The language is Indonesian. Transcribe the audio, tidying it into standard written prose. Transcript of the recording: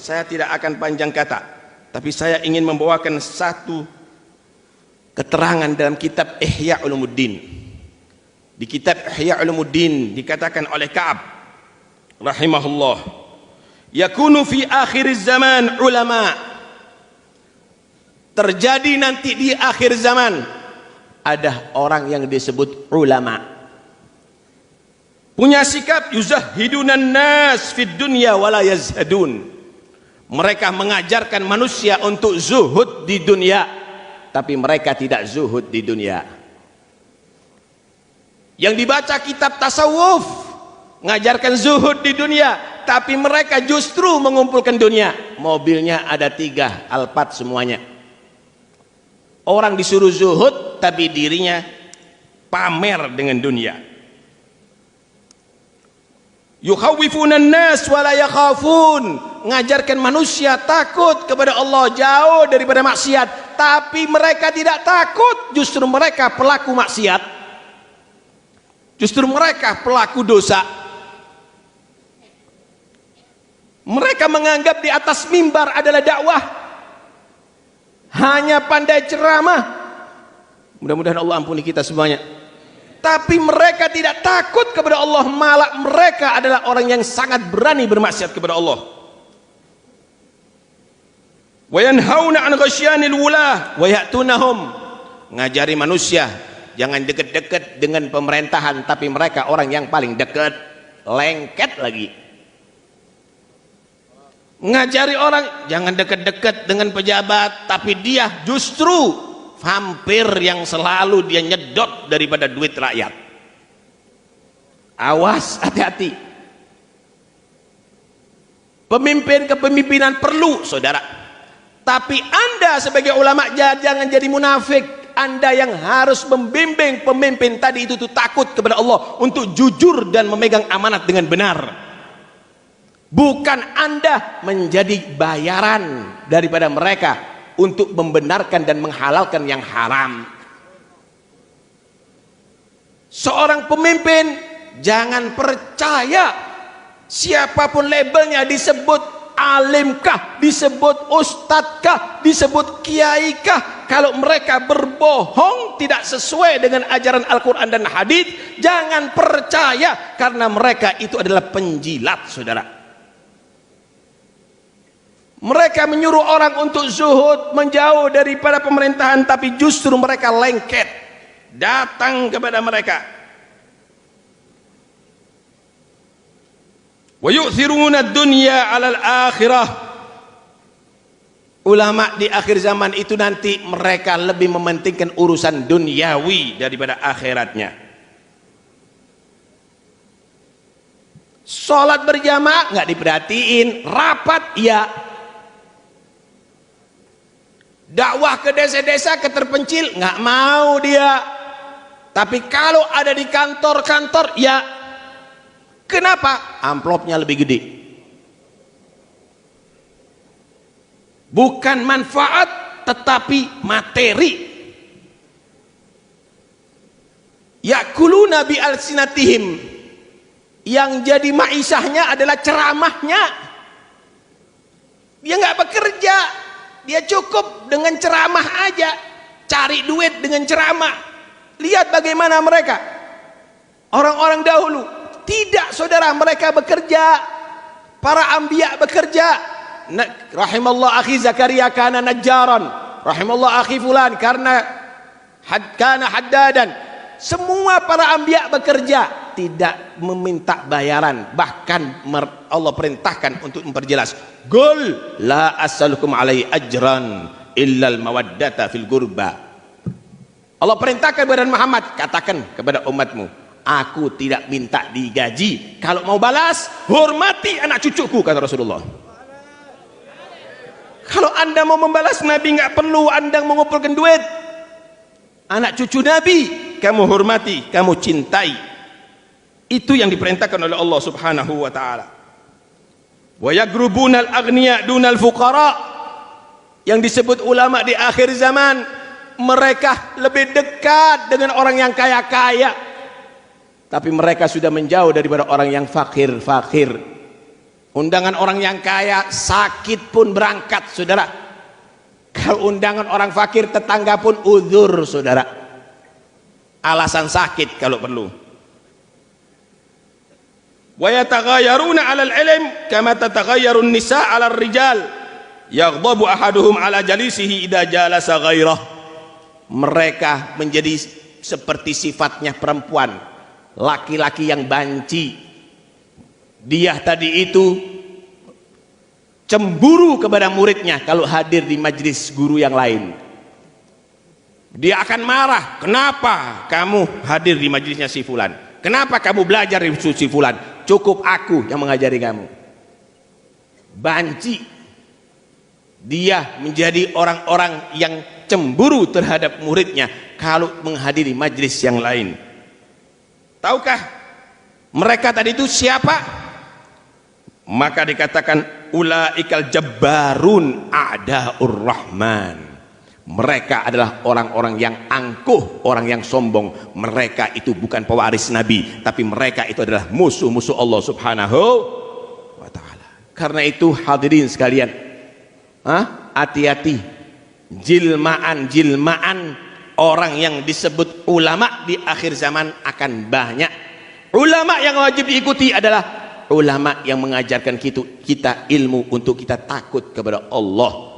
saya tidak akan panjang kata, tapi saya ingin membawakan satu keterangan dalam kitab Ihya Ulumuddin. Di kitab Ihya Ulumuddin dikatakan oleh Ka'ab rahimahullah, yakunu fi akhir zaman ulama, terjadi nanti di akhir zaman ada orang yang disebut ulama, punya sikap yuzahidunan nas fid dunya wala yazhadun. Mereka mengajarkan manusia untuk zuhud di dunia, tapi mereka tidak zuhud di dunia. Yang dibaca kitab tasawuf mengajarkan zuhud di dunia, tapi mereka justru mengumpulkan dunia. Mobilnya ada 3, Alphard semuanya. Orang disuruh zuhud, tapi dirinya pamer dengan dunia. Yukhawwifunan nas wala yakhafun, mengajarkan manusia takut kepada Allah, jauh daripada maksiat, tapi mereka tidak takut. Justru mereka pelaku maksiat, justru mereka pelaku dosa. Mereka menganggap di atas mimbar adalah dakwah, hanya pandai ceramah. Mudah-mudahan Allah ampuni kita semuanya. Tapi mereka tidak takut kepada Allah, malah mereka adalah orang yang sangat berani bermaksiat kepada Allah. Wa yanhauna 'an ghasyanil wulah wa ya'tunahum, ngajari manusia jangan dekat-dekat dengan pemerintahan, tapi mereka orang yang paling dekat, lengket lagi. Ngajari orang jangan dekat-dekat dengan pejabat, tapi dia justru vampir yang selalu dia nyedot daripada duit rakyat. Awas, hati-hati. Pemimpin kepemimpinan perlu, saudara, tapi Anda sebagai ulama jangan jadi munafik. Anda yang harus membimbing pemimpin tadi itu takut kepada Allah, untuk jujur dan memegang amanat dengan benar. Bukan Anda menjadi bayaran daripada mereka untuk membenarkan dan menghalalkan yang haram. Seorang pemimpin jangan percaya siapapun labelnya, disebut alimkah, disebut ustadzkah, disebut kiaikah, kalau mereka berbohong tidak sesuai dengan ajaran Al-Quran dan hadis, jangan percaya, karena mereka itu adalah penjilat, saudara. Mereka menyuruh orang untuk zuhud, menjauh daripada pemerintahan, tapi justru mereka lengket datang kepada mereka. Wa yu'thiruna ad-dunya 'alal akhirah. Ulama di akhir zaman itu nanti mereka lebih mementingkan urusan duniawi daripada akhiratnya. Sholat berjamaah nggak diperhatiin, rapat ya. Dakwah ke desa-desa, ke terpencil, nggak mau dia. Tapi kalau ada di kantor-kantor, ya. Kenapa? Amplopnya lebih gede. Bukan manfaat, tetapi materi. Yakuluna bi alsinatihim, yang jadi maisahnya adalah ceramahnya. Dia nggak bekerja, dia cukup dengan ceramah aja, cari duit dengan ceramah. Lihat bagaimana mereka, orang-orang dahulu. Tidak, saudara, mereka bekerja. Para anbiya bekerja. Rahimallah akhi Zakaria kana najjaran, rahimallah akhi fulan karena kana haddadan. Semua para anbiya bekerja, tidak meminta bayaran. Bahkan Allah perintahkan untuk memperjelas, qul la as'alukum alaihi ajran illal mawaddata fil qurba. Allah perintahkan kepada Muhammad, katakan kepada umatmu, aku tidak minta digaji, kalau mau balas hormati anak cucuku, kata Rasulullah. Kalau Anda mau membalas Nabi, nggak perlu Anda mengumpulkan duit. Anak cucu Nabi kamu hormati, kamu cintai. Itu yang diperintahkan oleh Allah Subhanahu wa taala. Wa yagrubunal aghniya dunal fuqara. Yang disebut ulama di akhir zaman, mereka lebih dekat dengan orang yang kaya-kaya, tapi mereka sudah menjauh daripada orang yang fakir-fakir. Undangan orang yang kaya, sakit pun berangkat, saudara. Kalau undangan orang fakir, tetangga pun uzur, saudara. Alasan sakit kalau perlu. Wa yataghayyaruna 'alal ilm kama tataghayyarun nisa 'alal rijal. Yaghdabu ahaduhum 'ala jalisihi idza jalasa ghairah. Mereka menjadi seperti sifatnya perempuan, laki-laki yang banci. Dia tadi itu cemburu kepada muridnya kalau hadir di majlis guru yang lain. Dia akan marah, kenapa kamu hadir di majlisnya si fulan? Kenapa kamu belajar di si fulan? Cukup aku yang mengajari kamu. Banci. Dia menjadi orang-orang yang cemburu terhadap muridnya kalau menghadiri majlis yang lain. Tahukah mereka tadi itu siapa? Maka dikatakan ulaikal jabbarun a'daur rahman. Mereka adalah orang-orang yang angkuh, orang yang sombong. Mereka itu bukan pewaris Nabi, tapi mereka itu adalah musuh-musuh Allah Subhanahu wa ta'ala. Karena itu hadirin sekalian, hati-hati. Jilmaan orang yang disebut ulama di akhir zaman akan banyak. Ulama yang wajib diikuti adalah ulama yang mengajarkan kita ilmu untuk kita takut kepada Allah.